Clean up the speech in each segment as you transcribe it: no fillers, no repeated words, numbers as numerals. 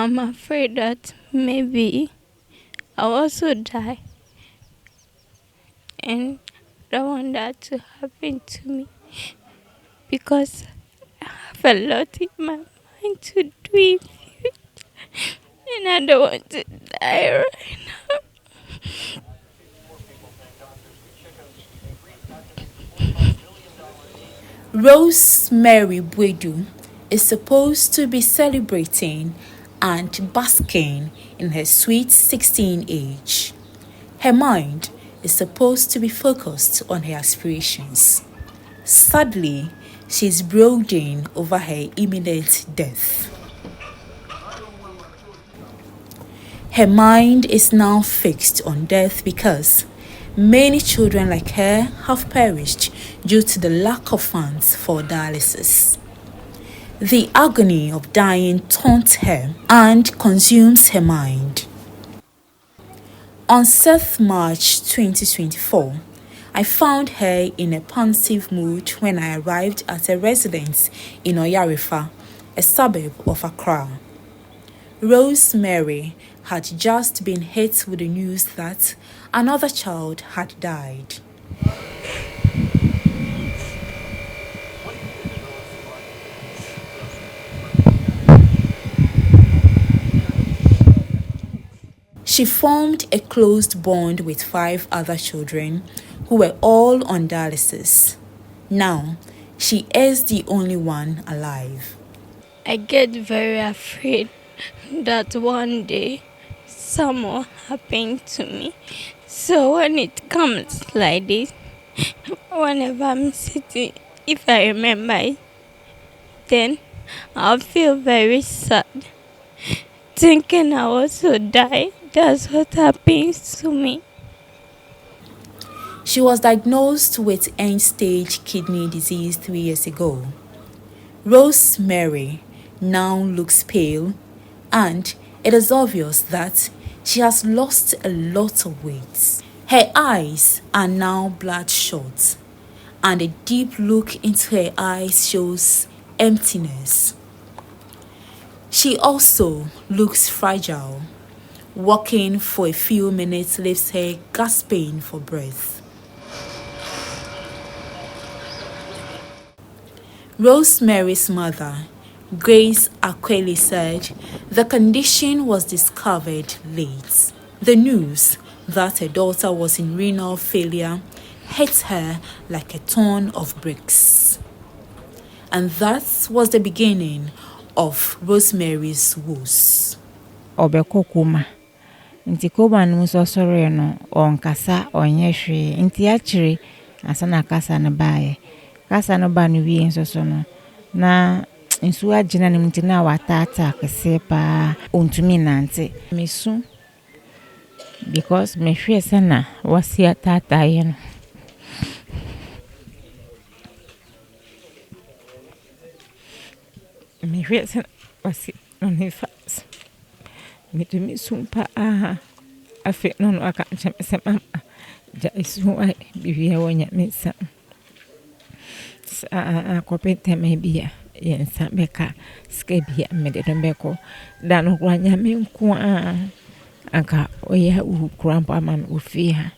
I'm afraid that maybe I'll also die, and I don't want that to happen to me because I have a lot in my mind to do in future, and I don't want to die right now. Rosemary Bwedu is supposed to be celebrating and basking in her sweet 16 age. Her mind is supposed to be focused on her aspirations. Sadly, she is brooding over her imminent death. Her mind is now fixed on death because many children like her have perished due to the lack of funds for dialysis. The agony of dying taunts her and consumes her mind. On 7th March 2024, I found her in a pensive mood when I arrived at her residence in Oyarifa, a suburb of Accra. Rosemary had just been hit with the news that another child had died. She formed a closed bond with 5 other children who were all on dialysis. Now, she is the only one alive. I get very afraid that one day something will happen to me. So when it comes like this, whenever I'm sitting, if I remember it, then I'll feel very sad. Thinking I also die, that's what happens to me. She was diagnosed with end-stage kidney disease 3 years ago. Rosemary now looks pale, and it is obvious that she has lost a lot of weight. Her eyes are now bloodshot, and a deep look into her eyes shows emptiness. She also looks fragile. Walking for a few minutes leaves her gasping for breath. Rosemary's mother, Grace Akweli, said the condition was discovered late. The news that her daughter was in renal failure hit her like a ton of bricks. And that was the beginning of Rosemary's woes. Obeko kuma. Nti koma no so sore no onkasa onye hwe. Nti achiri asana kasa na bae. Kasa no ba no wie nso so no. Na nsu agina ne mti na watata kese pa ontumi nante. Mesu because me hwe sana wasi atata ye no. Me hwe sana wasi on his face. Me to me sumpa afi no no aka nchame se mama ja isu ai bibia wonya misa kopete maybe yensa beka skebia me de mbeko dan kwanya me nko aka oya ukrampa man ofia.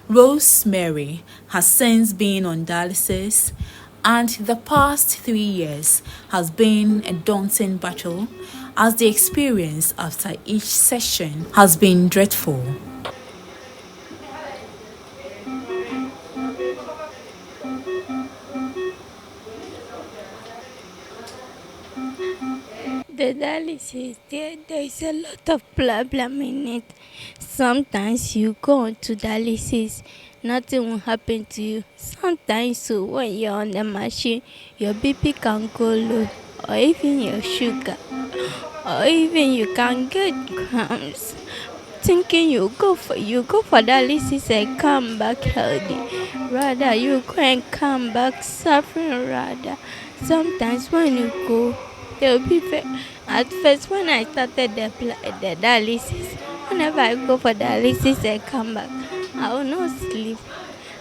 Rosemary has since been on dialysis, and the past 3 years has been a daunting battle as the experience after each session has been dreadful. The dialysis, there is a lot of problem in it. Sometimes you go to dialysis, nothing will happen to you. Sometimes so when you're on the machine, your BP can go low, or even your sugar, or even you can get cramps. Thinking you go for dialysis and come back healthy, rather you go and come back suffering. Rather, sometimes when you go, they'll be at first when I started the dialysis, whenever I go for dialysis and come back, I will not sleep.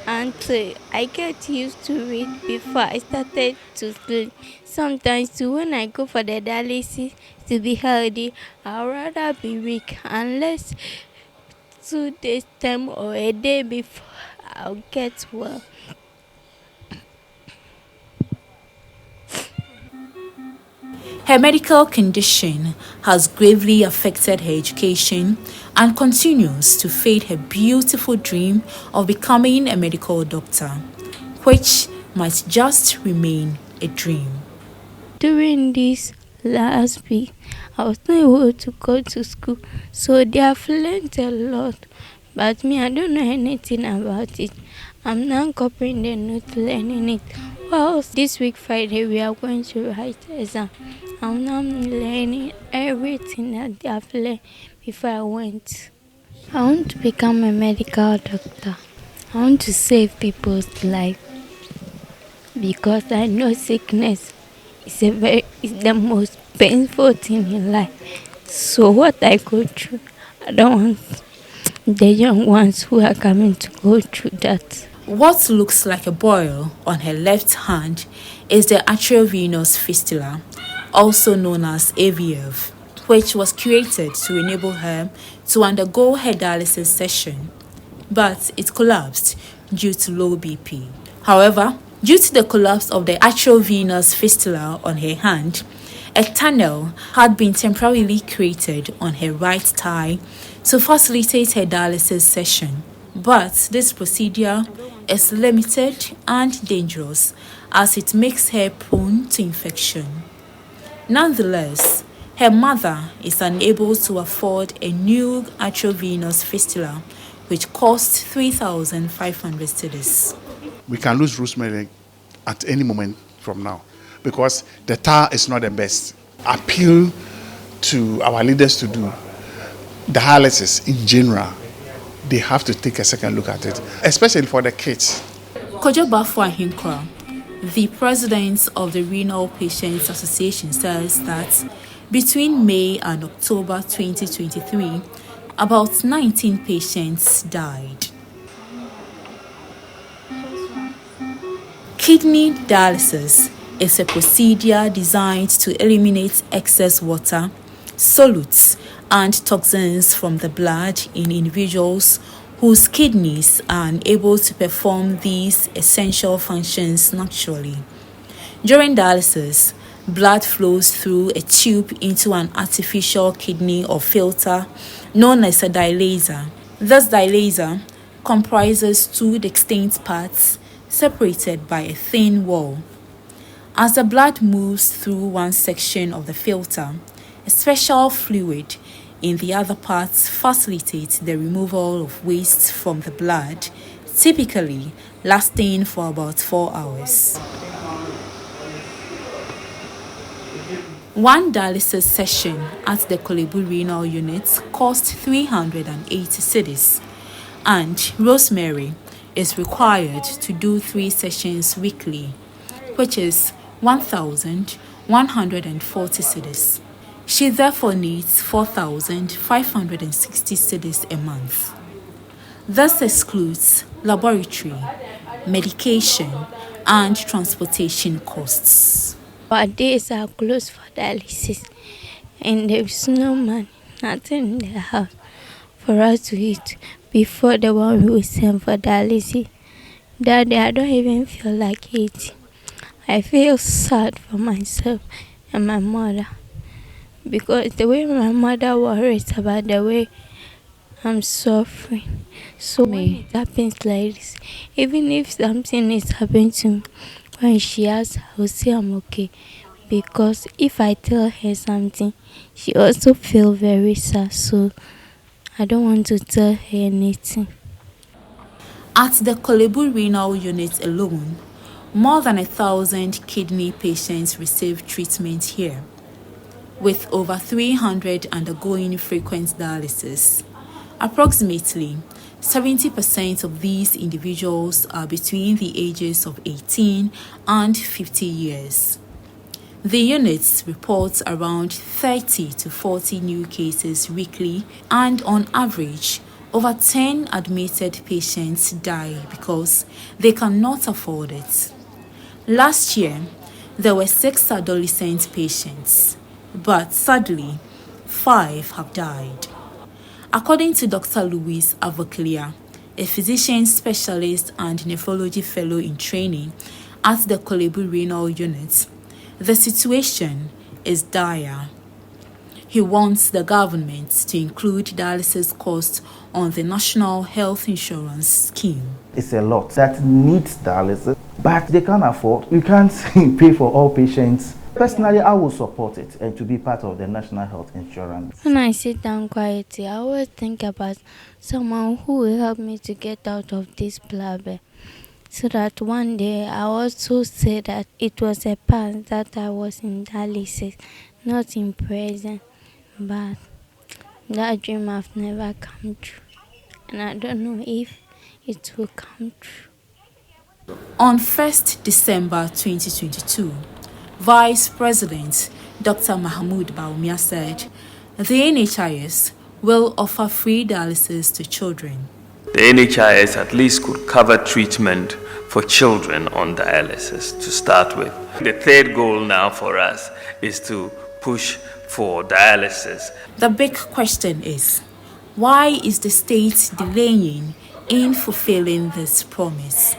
until I get used to it before I started to sleep. Sometimes too, when I go for the dialysis to be healthy, I'd rather be weak unless 2 days time or a day before I'll get well. Her medical condition has gravely affected her education and continues to fade her beautiful dream of becoming a medical doctor, which might just remain a dream. During this last week, I was not able to go to school, so they have learned a lot. But me, I don't know anything about it. I'm now copying the note, learning it. Whilst this week Friday we are going to write exam, I'm now learning everything that they have learned before I went. I want to become a medical doctor. I want to save people's life because I know sickness is the most painful thing in life. So what I go through, I don't want the young ones who are coming to go through that. What looks like a boil on her left hand is the arteriovenous fistula, also known as AVF, which was created to enable her to undergo her dialysis session, but it collapsed due to low BP. However, due to the collapse of the arteriovenous fistula on her hand, a tunnel had been temporarily created on her right thigh to facilitate her dialysis session. But this procedure is limited and dangerous as it makes her prone to infection. Nonetheless, her mother is unable to afford a new arteriovenous fistula, which costs 3,500 cedis. We can lose Rosemary at any moment from now because the tar is not the best. Appeal to our leaders to do dialysis in general. They have to take a second look at it, especially for the kids. Kojo Bafo Ahinkra, the president of the Renal Patients Association, says that between May and October 2023, about 19 patients died. Kidney dialysis is a procedure designed to eliminate excess water, solutes, and toxins from the blood in individuals whose kidneys are unable to perform these essential functions naturally. During dialysis, blood flows through a tube into an artificial kidney or filter known as a dialyzer. This dialyzer comprises two distinct parts separated by a thin wall. As the blood moves through one section of the filter, a special fluid in the other parts facilitates the removal of waste from the blood, typically lasting for about 4 hours. One dialysis session at the Kolebu Renal Unit cost 380 cedis, and Rosemary is required to do 3 sessions weekly, which is 1,140 cedis. She therefore needs 4,560 cedis a month. This excludes laboratory, medication, and transportation costs. Our days are closed for dialysis, and there is no money, nothing in the house for us to eat before the one we send for dialysis. Daddy, I don't even feel like eating. I feel sad for myself and my mother because the way my mother worries about the way I'm suffering. So when it happens like this, even if something is happening to me, when she asks, I will say I'm okay. Because if I tell her something, she also feel very sad. So I don't want to tell her anything. At the Kolebu Renal Unit alone, more than 1,000 kidney patients receive treatment here, with over 300 undergoing frequent dialysis. Approximately 70% of these individuals are between the ages of 18 and 50 years. The units report around 30 to 40 new cases weekly, and on average, Over 10 admitted patients die because they cannot afford it. Last year, there were 6 adolescent patients, but sadly, 5 have died. According to Dr. Louise Avoklia, a physician specialist and nephrology fellow in training at the Kolebu Renal Unit, the situation is dire. He wants the government to include dialysis costs on the National Health Insurance Scheme. It's a lot that needs dialysis, but they can't afford. You can't pay for all patients. Personally, I will support it and to be part of the National Health Insurance. When I sit down quietly, I always think about someone who will help me to get out of this blabber, so that one day I also say that it was a past that I was in dialysis, not in present. But that dream have never come true, and I don't know if it will come true. On 1st December 2022, Vice President Dr. Mahmoud Baumia said the NHIS will offer free dialysis to children. The NHIS at least could cover treatment for children on dialysis to start with. The third goal now for us is to push for dialysis. The big question is, why is the state delaying in fulfilling this promise?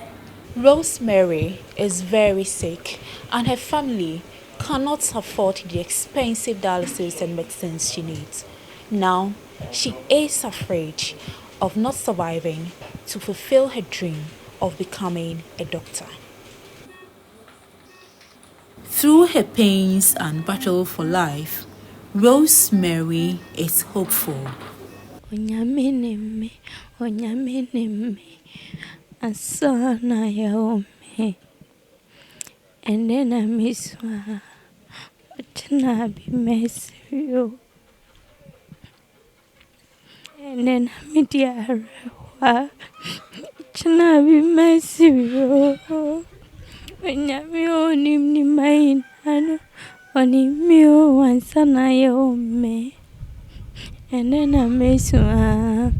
Rosemary is very sick and her family cannot afford the expensive dialysis and medicines she needs. Now, she is afraid of not surviving to fulfill her dream of becoming a doctor. Through her pains and battle for life, Rosemary is hopeful. Asana yaome, and then I miss her. But now be messy, and then I meet the Chana be messy, when you own him, ni mine, and on him, you and sana yaome, and then I miss her.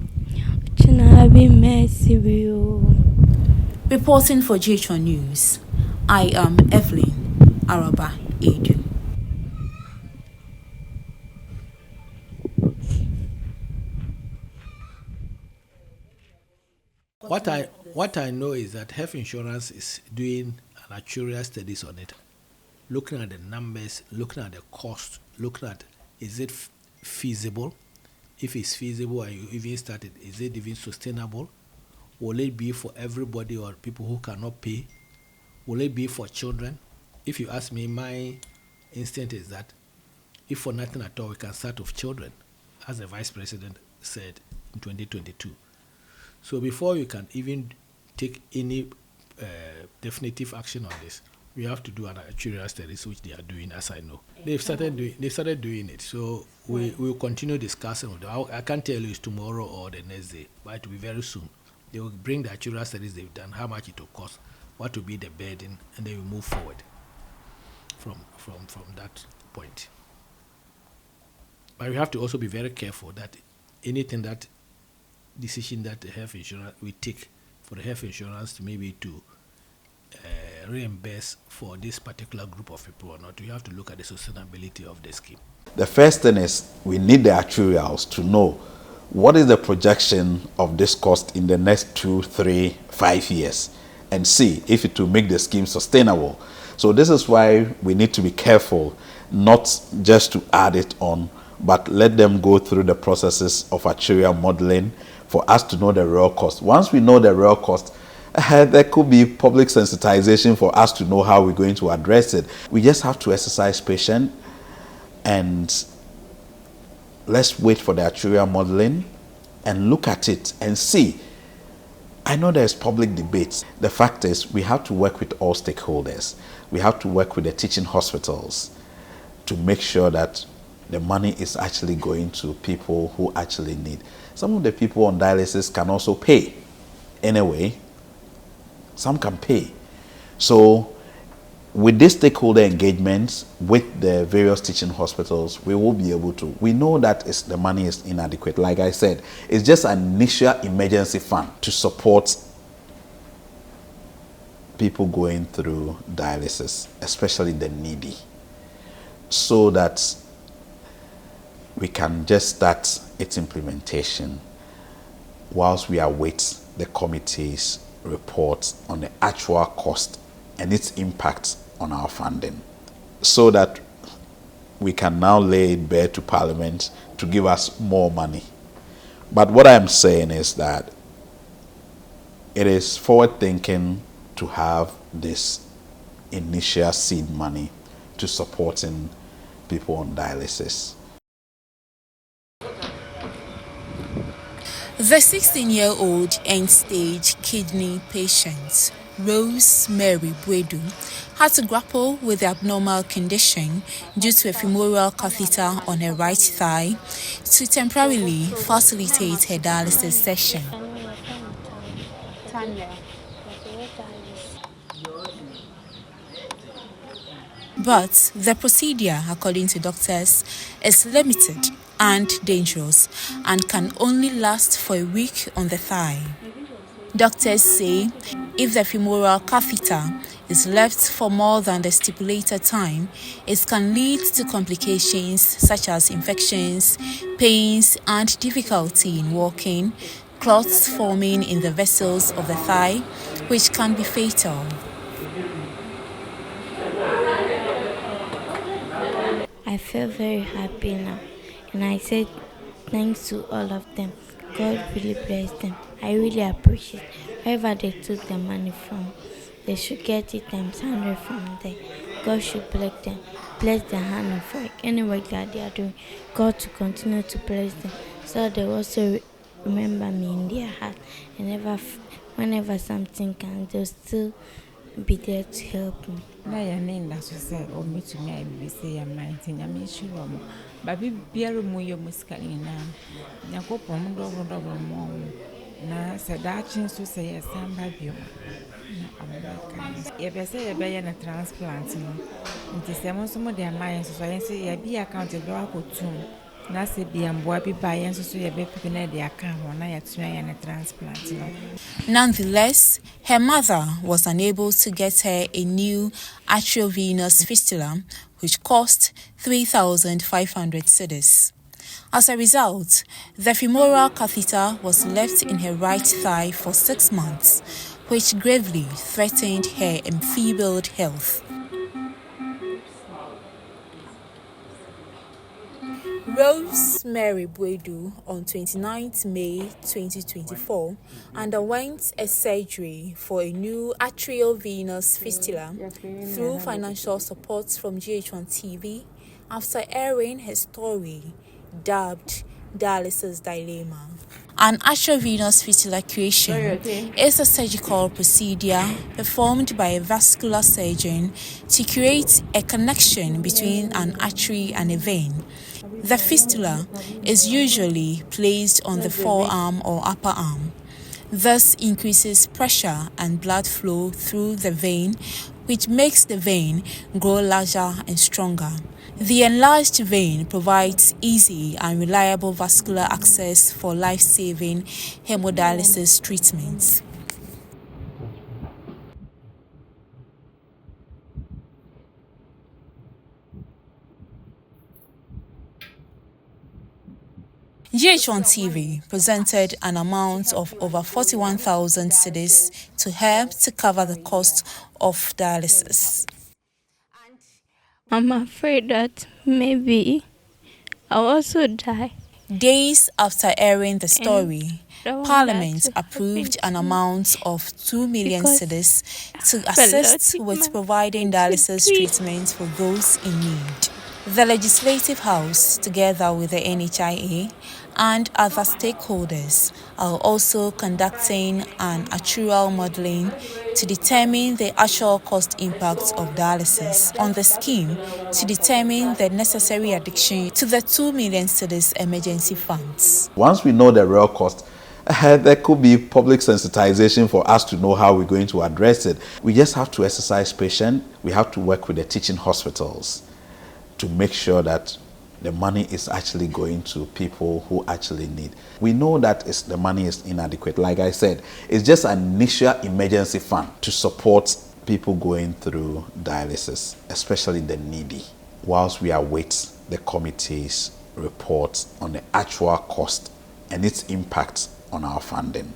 Chana be messy, Reporting for GH1 News, I am Evelyn Araba Edu. What I know is that health insurance is doing an actuarial studies on it, looking at the numbers, looking at the cost, looking at is it feasible? If it's feasible and you even started, is it even sustainable? Will it be for everybody or people who cannot pay? Will it be for children? If you ask me, my instinct is that if for nothing at all, we can start with children, as the Vice President said in 2022. So before you can even take any definitive action on this, we have to do an actuarial studies, which they are doing, as I know. They've started doing it. So we will continue discussing with them. I can't tell you it's tomorrow or the next day, but it will be very soon. They will bring the actuarial studies they've done, how much it will cost, what will be the burden, and they will move forward from that point. But we have to also be very careful that anything that decision that the health insurance we take for the health insurance maybe to reimburse for this particular group of people or not, we have to look at the sustainability of the scheme. The first thing is we need the actuarials to know what is the projection of this cost in the next 2, 3, 5 years and see if it will make the scheme sustainable. So this is why we need to be careful not just to add it on, but let them go through the processes of actuarial modeling for us to know the real cost. Once we know the real cost, there could be public sensitization for us to know how we're going to address it. We just have to exercise patience and let's wait for the actuarial modeling and look at it and see. I know there's public debates. The fact is we have to work with all stakeholders. We have to work with the teaching hospitals to make sure that the money is actually going to people who actually need. Some of the people on dialysis can also pay. Anyway, some can pay. So with this stakeholder engagement with the various teaching hospitals, we will be able to. We know that the money is inadequate. Like I said, it's just an initial emergency fund to support people going through dialysis, especially the needy, so that we can just start its implementation whilst we await the committee's report on the actual cost and its impact on our funding, so that we can now lay it bare to Parliament to give us more money. But what I'm saying is that it is forward thinking to have this initial seed money to supporting people on dialysis. The 16-year-old end-stage kidney patient, Rosemary Bwedu, had to grapple with the abnormal condition due to a femoral catheter on her right thigh to temporarily facilitate her dialysis session. But the procedure, according to doctors, is limited and dangerous and can only last for a week on the thigh. Doctors say if the femoral catheter is left for more than the stipulated time, it can lead to complications such as infections, pains, and difficulty in walking, clots forming in the vessels of the thigh, which can be fatal. I feel very happy now, and I said thanks to all of them. God really bless them. I really appreciate wherever they took the money from. They should get it times 100 from there. God should bless them, bless their hand of work, any work that they are doing. God to continue to bless them, so they also remember me in their heart, and whenever something comes, they'll still be there to help me. Na ya nenda so say o metumi ai bi say ya mind nya me hiro mo ba bi biara mu yo musikali na yakopom do mo na se da chin so say ya samba bio na abaka ye be say ye be na transplant no nti se mo so mo de mind so ye say ya bi account do akotum na se bi amboa bi ba ye so ye be pipi na de account na ya tuma ya na transplant no. Nonetheless, her mother was unable to get her a new arteriovenous fistula, which cost 3,500 cedis. As a result, the femoral catheter was left in her right thigh for 6 months, which gravely threatened her enfeebled health. Rosemary Bwedu, on 29th May 2024, underwent a surgery for a new arteriovenous fistula through financial support from GH1 TV after airing her story dubbed Dialysis Dilemma. An arteriovenous fistula creation is a surgical procedure performed by a vascular surgeon to create a connection between an artery and a vein. The fistula is usually placed on the forearm or upper arm. This increases pressure and blood flow through the vein, which makes the vein grow larger and stronger. The enlarged vein provides easy and reliable vascular access for life-saving hemodialysis treatments. GH1 TV presented an amount of over 41,000 cedis to her to cover the cost of dialysis. I'm afraid that maybe I'll also die. Days after airing the story, don't want Parliament that to approved happen an to me, amount of 2 million because cedis to I have a lot assist in with my providing mind to dialysis treat. treatment for those in need. The Legislative House, together with the NHIA and other stakeholders, are also conducting an actuarial modelling to determine the actual cost impacts of dialysis on the scheme to determine the necessary addition to the 2 million cedis emergency funds. Once we know the real cost, There could be public sensitization for us to know how we're going to address it. We just have to exercise patience. We have to work with the teaching hospitals to make sure that the money is actually going to people who actually need. We know that the money is inadequate. Like I said, it's just an initial emergency fund to support people going through dialysis, especially the needy, whilst we await the committee's report on the actual cost and its impact on our funding,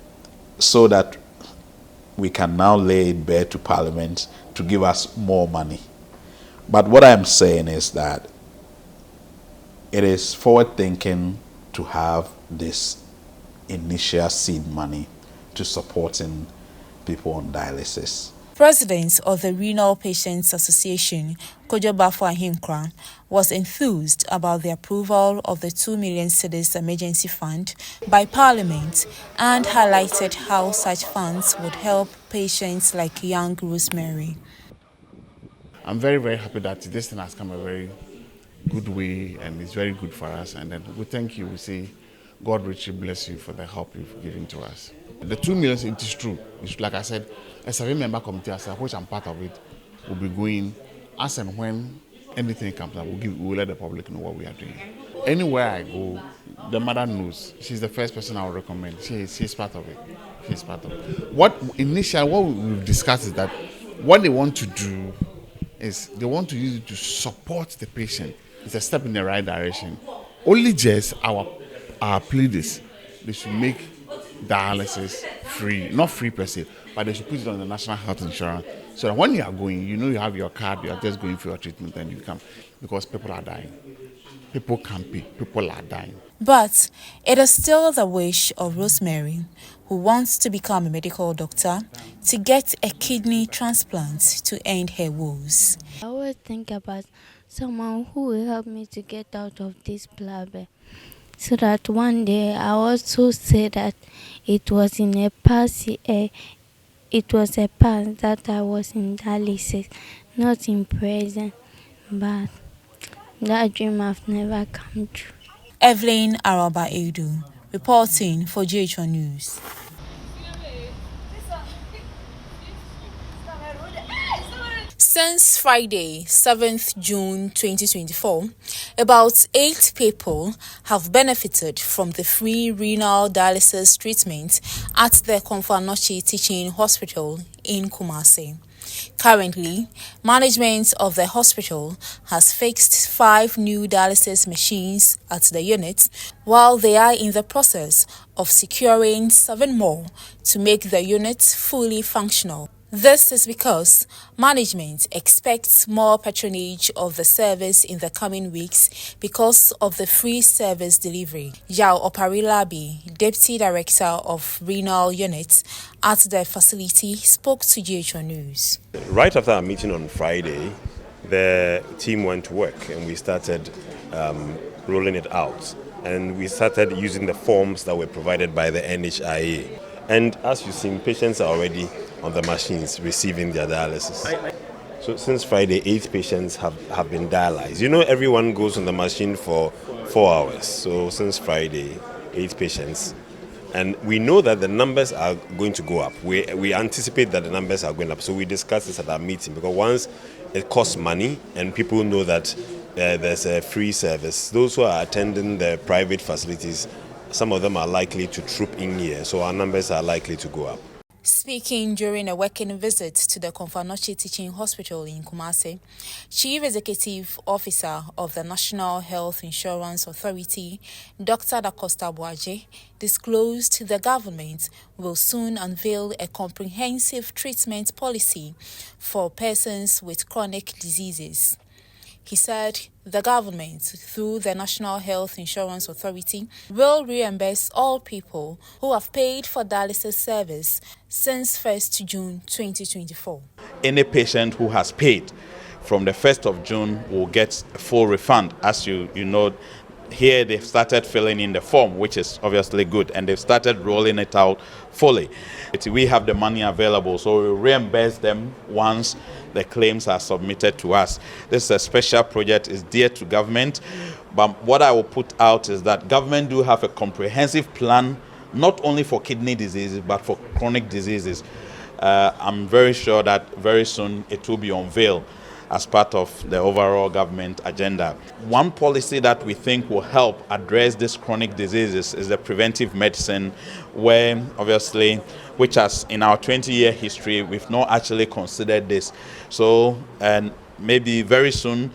so that we can now lay it bare to Parliament to give us more money. But what I'm saying is that it is forward thinking to have this initial seed money to supporting people on dialysis. President of the Renal Patients Association, Kojo Bafo Ahinkra, was enthused about the approval of the 2 million cedis emergency fund by Parliament and highlighted how such funds would help patients like young Rosemary. I'm very, very happy that this thing has come a very good way and it's very good for us. And then we thank you. We say, God richly bless you for the help you've given to us. The 2 million, it is true. It's, like I said, a survey member committee, which I'm part of it, will be going as and when anything comes up. We'll let the public know what we are doing. Anywhere I go, the mother knows. She's the first person I would recommend. She's part of it. She's part of it. What we've discussed is that what they want to do is they want to use it to support the patient. It's a step in the right direction. Only just our plea is they should make dialysis free, not free per se, but they should put it on the national health insurance so that when you are going, you know you have your card, you are just going for your treatment and you come, because people are dying. People can't pay, people are dying. But it is still the wish of Rosemary, who wants to become a medical doctor, to get a kidney transplant to end her woes. I always think about someone who will help me to get out of this blabber, so that one day I also say that it was in a past that I was in dialysis, not in present, but that dream have never come true. Evelyn Araba Edu, reporting for GH1 News. Since Friday, 7th June 2024, about 8 people have benefited from the free renal dialysis treatment at the Komfo-Anokye Teaching Hospital in Kumasi. Currently, management of the hospital has fixed 5 new dialysis machines at the unit, while they are in the process of securing 7 more to make the unit fully functional. This is because management expects more patronage of the service in the coming weeks because of the free service delivery. Yao Oparilabi, Deputy Director of Renal Unit at the facility, spoke to GH1 News. Right after our meeting on Friday, the team went to work and we started rolling it out. And we started using the forms that were provided by the NHIA. And as you've seen, patients are already on the machines receiving their dialysis. So since Friday, 8 patients have been dialyzed. You know, everyone goes on the machine for 4 hours. So since Friday, 8 patients. And we know that the numbers are going to go up. We anticipate that the numbers are going up. So we discussed this at our meeting, because once it costs money and people know that there's a free service, those who are attending the private facilities, some of them are likely to troop in here. So our numbers are likely to go up. Speaking during a working visit to the Komfo-Anokye Teaching Hospital in Kumasi, Chief Executive Officer of the National Health Insurance Authority, Dr. Dacosta Boaje, disclosed the government will soon unveil a comprehensive treatment policy for persons with chronic diseases. He said the government, through the National Health Insurance Authority, will reimburse all people who have paid for dialysis service since 1st June 2024. Any patient who has paid from the 1st of June will get a full refund. As you know, here they've started filling in the form, which is obviously good, and they've started rolling it out fully. We have the money available, so we reimburse them once the claims are submitted to us. This is a special project, it's dear to government, but what I will put out is that government do have a comprehensive plan not only for kidney diseases, but for chronic diseases. I'm very sure that very soon it will be unveiled as part of the overall government agenda. One policy that we think will help address these chronic diseases is the preventive medicine, where obviously, which has in our 20-year history, we've not actually considered this. So, and maybe very soon,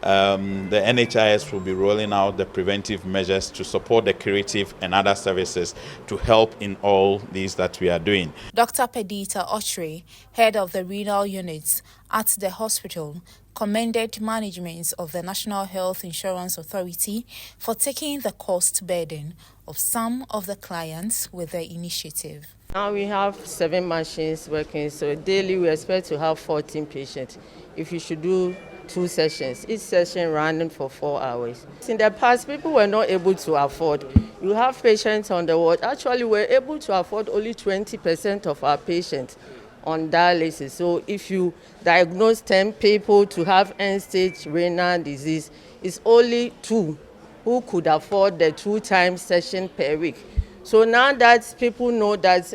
the NHIS will be rolling out the preventive measures to support the curative and other services to help in all these that we are doing. Dr. Pedita Ochre, head of the renal units at the hospital, commended management of the National Health Insurance Authority for taking the cost burden of some of the clients with the initiative. Now we have 7 machines working, so daily we expect to have 14 patients. If you should do 2 sessions, each session running for 4 hours. In the past, people were not able to afford. You have patients on the ward. Actually, we're able to afford only 20% of our patients on dialysis. So if you diagnose 10 people to have end-stage renal disease, it's only 2 who could afford the 2-time session per week. So now that people know that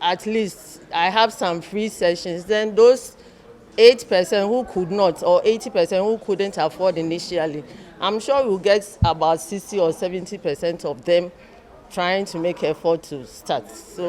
at least I have some free sessions, then those 8% who could not, or 80% who couldn't afford initially, I'm sure we'll get about 60 or 70% of them trying to make effort to start. So